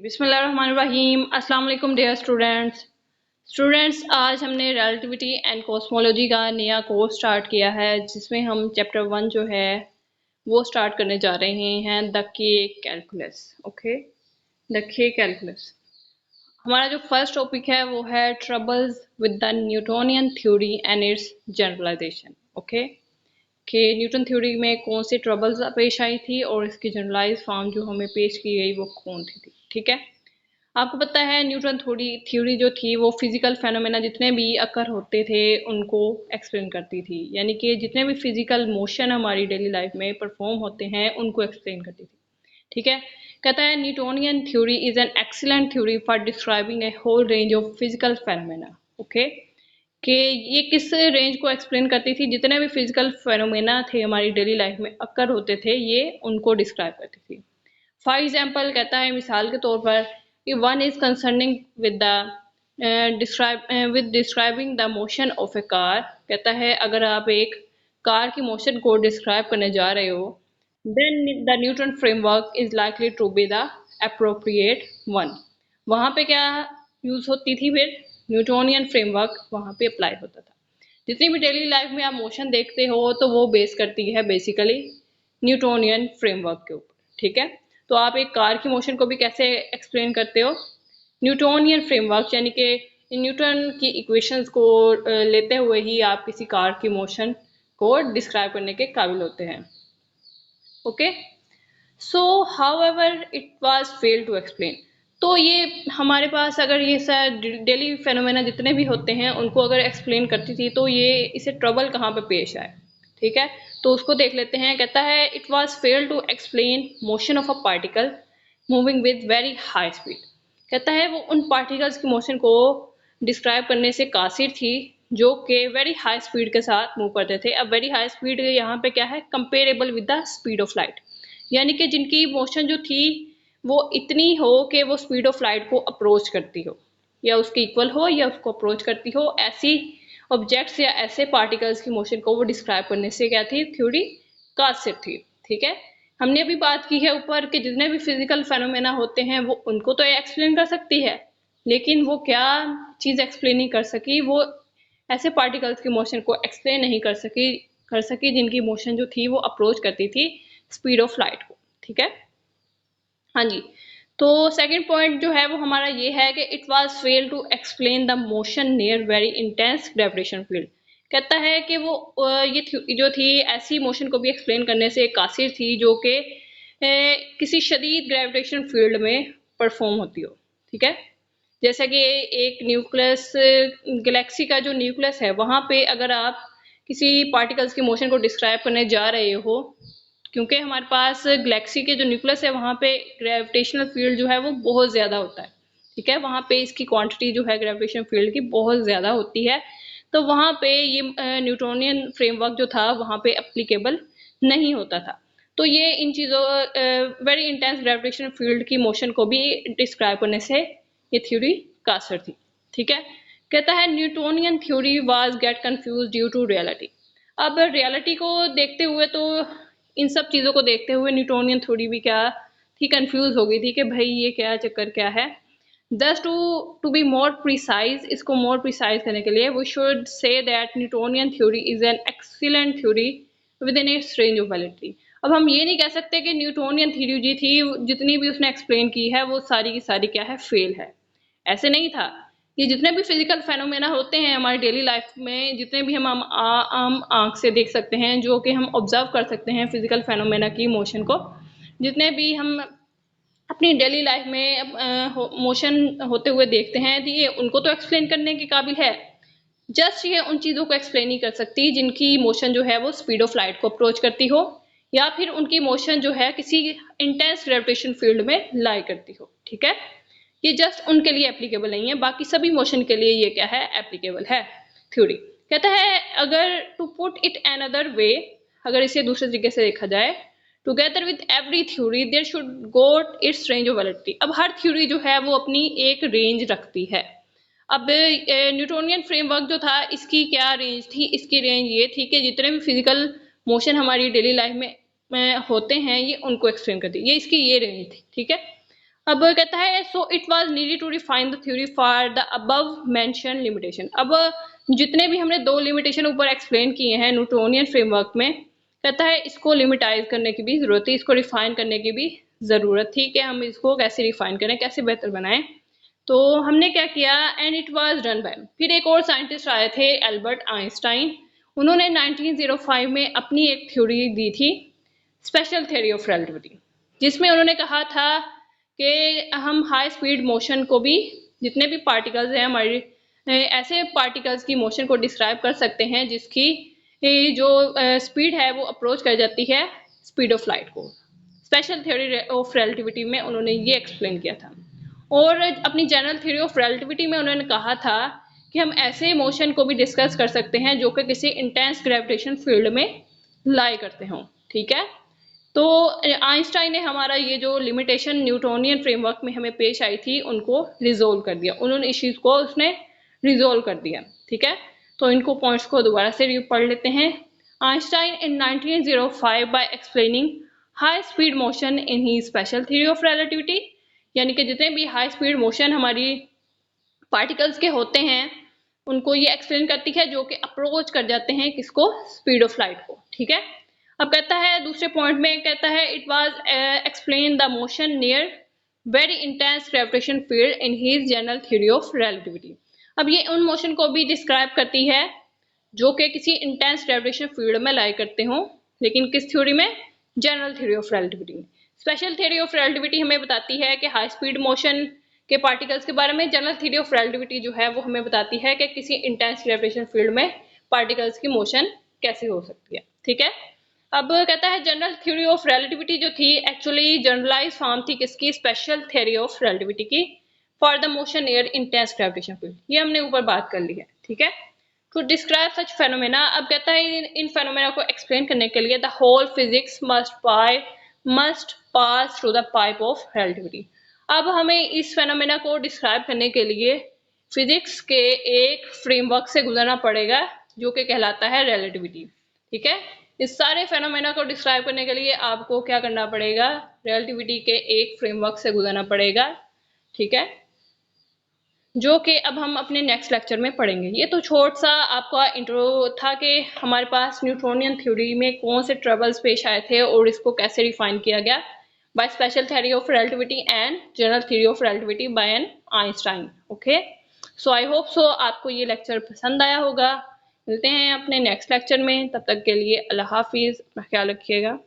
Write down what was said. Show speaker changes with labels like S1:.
S1: बिस्मिल्लाहिर्रहमानिर्रहीम। अस्सलाम वालेकुम डियर स्टूडेंट्स, आज हमने रिलेटिविटी एंड कॉस्मोलॉजी का नया कोर्स स्टार्ट किया है जिसमें हम चैप्टर 1 जो है वो स्टार्ट करने जा रहे हैं, the k calculus. Okay, the k calculus. हमारा जो फर्स्ट टॉपिक है वो है troubles with the Newtonian theory and its generalisation. Okay, कि न्यूटन थ्योरी में कौन सी ट्रबल्स पेश आई थी और इसकी जनरलाइज फॉर्म जो हमें पेश की गई वो कौन थी। ठीक है, आपको पता है न्यूटन थ्योरी जो थी वो फिजिकल फेनोमेना जितने भी अकर होते थे उनको एक्सप्लेन करती थी, यानी कि जितने भी फिजिकल मोशन हमारी डेली लाइफ में परफॉर्म होते हैं उनको एक्सप्लेन करती थी। ठीक है, कहता है Newtonian theory is an excellent theory for describing a whole range of physical phenomena. Okay, कि ये किस रेंज को एक्सप्लेन करती थी, जितने भी फिजिकल फेनोमेना थे हमारी डेली लाइफ में अकर होते थे ये उनको डिस्क्राइब करती थी। फॉर एग्जाम्पल कहता है मिसाल के तौर पर कि one is concerning with describing the motion of A car. कहता है अगर आप एक कार की मोशन को डिस्क्राइब करने जा रहे हो then the Newton framework is likely to be the appropriate one. वहाँ पे क्या यूज होती थी, फिर न्यूटोनियन फ्रेमवर्क वहाँ पे अप्लाई होता था। जितनी भी डेली लाइफ में आप मोशन देखते हो तो वो बेस करती है बेसिकली न्यूटोनियन फ्रेमवर्क के ऊपर। ठीक है, तो आप एक कार की मोशन को भी कैसे एक्सप्लेन करते हो, न्यूटोनियन फ्रेमवर्क, यानी कि न्यूटन की इक्वेशंस को लेते हुए ही आप किसी कार की मोशन को डिस्क्राइब करने के काबिल होते हैं। Okay, so however it was fail to explain. तो ये हमारे पास अगर ये डेली फेनोमेना जितने भी होते हैं उनको अगर एक्सप्लेन करती थी तो ये इसे ट्रबल कहाँ पे पेश आए। ठीक है, तो उसको देख लेते हैं। कहता है it was fail to explain motion of a particle moving with very high speed. कहता है वो उन पार्टिकल्स की मोशन को डिस्क्राइब करने से कासिर थी जो कि वेरी हाई स्पीड के साथ मूव करते थे। अब वेरी हाई स्पीड यहाँ पे क्या है, comparable with the speed of light, यानी कि जिनकी मोशन जो थी वो इतनी हो कि वो स्पीड ऑफ लाइट को अप्रोच करती हो या उसके इक्वल हो या उसको अप्रोच करती हो, ऐसी ऑब्जेक्ट्स या ऐसे पार्टिकल्स की मोशन को वो डिस्क्राइब करने से क्या थी, थ्योरी कासिर थी। ठीक है, हमने अभी बात की है ऊपर कि जितने भी फिजिकल फेनोमेना होते हैं वो उनको तो एक्सप्लेन कर सकती है, लेकिन वो क्या चीज एक्सप्लेन नहीं कर सकी, वो ऐसे पार्टिकल्स की मोशन को एक्सप्लेन नहीं कर सकी जिनकी मोशन जो थी वो अप्रोच करती थी स्पीड ऑफ लाइट को। ठीक है, हाँ जी, तो सेकंड पॉइंट जो है वो हमारा ये है कि it was fail to explain the motion near very intense gravitation field. कहता है कि वो ये जो थी ऐसी मोशन को भी एक्सप्लेन करने से कासिर थी जो कि किसी शदीद ग्रेविटेशन फील्ड में परफॉर्म होती हो। ठीक है, जैसा कि एक न्यूक्लियस, गैलेक्सी का जो न्यूक्लियस है वहां पे अगर आप किसी पार्टिकल्स की मोशन को डिस्क्राइब करने जा रहे हो, क्योंकि हमारे पास गैलेक्सी के जो न्यूक्लियस है वहां पे ग्रेविटेशनल फील्ड जो है वो बहुत ज्यादा होता है। ठीक है, वहां पे इसकी क्वांटिटी जो है ग्रेविटेशन फील्ड की बहुत ज्यादा होती है, तो वहां पे ये न्यूटोनियन फ्रेमवर्क जो था वहां पे एप्लीकेबल नहीं होता था। तो ये इन चीजों वेरी इंटेंस ग्रेविटेशन फील्ड की मोशन को भी डिस्क्राइब करने से ये थ्योरी कासर थी। ठीक है, कहता है Newtonian theory was get confuse due to reality. अब रियलिटी को देखते हुए, तो इन सब चीजों को देखते हुए न्यूटोनियन थ्योरी भी क्या थी, कंफ्यूज हो गई थी कि भाई ये क्या चक्कर क्या है। Just to be more precise, इसको मोर प्रिसाइज करने के लिए we should say that Newtonian theory is an excellent theory within its range of validity. अब हम ये नहीं कह सकते कि न्यूटोनियन थ्योरी जी थी जितनी भी उसने एक्सप्लेन की है वो सारी की सारी क्या है, फेल है। ऐसे नहीं था, ये जितने भी फिजिकल फेनोमेना होते हैं हमारी डेली लाइफ में, जितने भी हम आम आंख से देख सकते हैं, जो कि हम ऑब्जर्व कर सकते हैं फिजिकल फेनोमेना की मोशन को, जितने भी हम अपनी डेली लाइफ में मोशन होते हुए देखते हैं, तो ये उनको तो एक्सप्लेन करने के काबिल है। जस्ट ये उन चीज़ों को एक्सप्लेन नहीं कर सकती जिनकी मोशन जो है वो स्पीड ऑफ लाइट को अप्रोच करती हो या फिर उनकी मोशन जो है किसी इंटेंस ग्रेविटेशन फील्ड में लाई करती हो। ठीक है, ये जस्ट उनके लिए एप्लीकेबल नहीं है, बाकी सभी मोशन के लिए ये क्या है, एप्लीकेबल है थ्योरी। कहता है अगर to put it another way, अगर इसे दूसरे तरीके से देखा जाए, together with every theory there should got its range of validity. अब हर थ्योरी जो है वो अपनी एक रेंज रखती है। अब न्यूटोनियन फ्रेमवर्क जो था इसकी क्या रेंज थी, इसकी रेंज ये थी कि जितने भी फिजिकल मोशन हमारी डेली लाइफ में होते हैं ये उनको एक्सप्लेन करती है, ये इसकी ये रेंज थी। ठीक है, अब कहता है so it was needed to refine the theory for the above mention limitation. अब जितने भी हमने दो लिमिटेशन ऊपर एक्सप्लेन किए हैं न्यूटोनियन फ्रेमवर्क में, कहता है इसको लिमिटाइज करने की भी जरूरत थी, इसको रिफाइन करने की भी जरूरत थी कि हम इसको कैसे रिफाइन करें, कैसे बेहतर बनाएं। तो हमने क्या किया, and it was done by, फिर एक और साइंटिस्ट आए थे एल्बर्ट आइंस्टाइन। उन्होंने 1905 में अपनी एक थ्योरी दी थी, स्पेशल थ्योरी ऑफ रिलेटिविटी, जिसमें उन्होंने कहा था कि हम हाई स्पीड मोशन को भी, जितने भी पार्टिकल्स हैं हमारे, ऐसे पार्टिकल्स की मोशन को डिस्क्राइब कर सकते हैं जिसकी जो स्पीड है वो अप्रोच कर जाती है स्पीड ऑफ लाइट को। स्पेशल थ्योरी ऑफ रिलेटिविटी में उन्होंने ये एक्सप्लेन किया था। और अपनी जनरल थ्योरी ऑफ रिलेटिविटी में उन्होंने कहा था कि हम ऐसे मोशन को भी डिस्कस कर सकते हैं जो कि किसी इंटेंस ग्रेविटेशन फील्ड में लाई करते हों। ठीक है, तो आइंस्टाइन ने हमारा ये जो लिमिटेशन न्यूटोनियन फ्रेमवर्क में हमें पेश आई थी उनको रिजोल्व कर दिया, उन्होंने इस चीज को उसने रिजोल्व कर दिया। ठीक है, तो इनको पॉइंट्स को दोबारा से पढ़ लेते हैं। Einstein in 1905 by explaining high speed motion in he special theory of relativity, यानी कि जितने भी हाई स्पीड मोशन हमारी पार्टिकल्स के होते हैं उनको ये एक्सप्लेन करती है जो कि अप्रोच कर जाते हैं किसको, स्पीड ऑफ लाइट को। ठीक है, अब कहता है दूसरे पॉइंट में, कहता है it was explain the motion near very intense gravitation field in his general theory of relativity. अब ये उन मोशन को भी डिस्क्राइब करती है जो कि किसी इंटेंस ग्रेविटेशन फील्ड में लाई करते हों, लेकिन किस थ्योरी में, जनरल थ्योरी ऑफ रिलेटिविटी में। स्पेशल थ्योरी ऑफ रिलेटिविटी हमें बताती है कि हाई स्पीड मोशन के पार्टिकल्स के बारे में, जनरल थ्योरी ऑफ रिलेटिविटी जो है वो हमें बताती है कि किसी इंटेंस ग्रेविटेशन फील्ड में पार्टिकल्स की मोशन कैसे हो सकती है। ठीक है, अब कहता है जनरल थ्योरी ऑफ रिलेटिविटी जो थी एक्चुअली जनरलाइज फॉर्म थी किसकी, स्पेशल थ्योरी ऑफ रिलेटिविटी की, for the motion near intense gravitation field. ये हमने ऊपर बात कर ली है। ठीक है, टू डिस्क्राइब सच फेनोमेना, अब कहता है इन फेनोमेना को एक्सप्लेन करने के लिए the whole physics must pass through the pipe of relativity. अब हमें इस फेनोमेना को डिस्क्राइब करने के लिए फिजिक्स के एक फ्रेमवर्क से गुजरना पड़ेगा जो कि कहलाता है रिलेटिविटी। ठीक है, इस सारे फेनोमेना को डिस्क्राइब करने के लिए आपको क्या करना पड़ेगा, रिलेटिविटी के एक फ्रेमवर्क से गुजरना पड़ेगा। ठीक है, जो कि अब हम अपने नेक्स्ट लेक्चर में पढ़ेंगे। ये तो छोटा सा आपका इंट्रो था कि हमारे पास न्यूटोनियन थ्योरी में कौन से ट्रबल्स पेश आए थे और इसको कैसे रिफाइन किया गया by special theory of relativity and general theory of relativity by an Einstein. Okay, so I hope so आपको ये लेक्चर पसंद आया होगा। मिलते हैं अपने नेक्स्ट लेक्चर में, तब तक के लिए अल्लाह हाफिज, अपना ख्याल रखिएगा।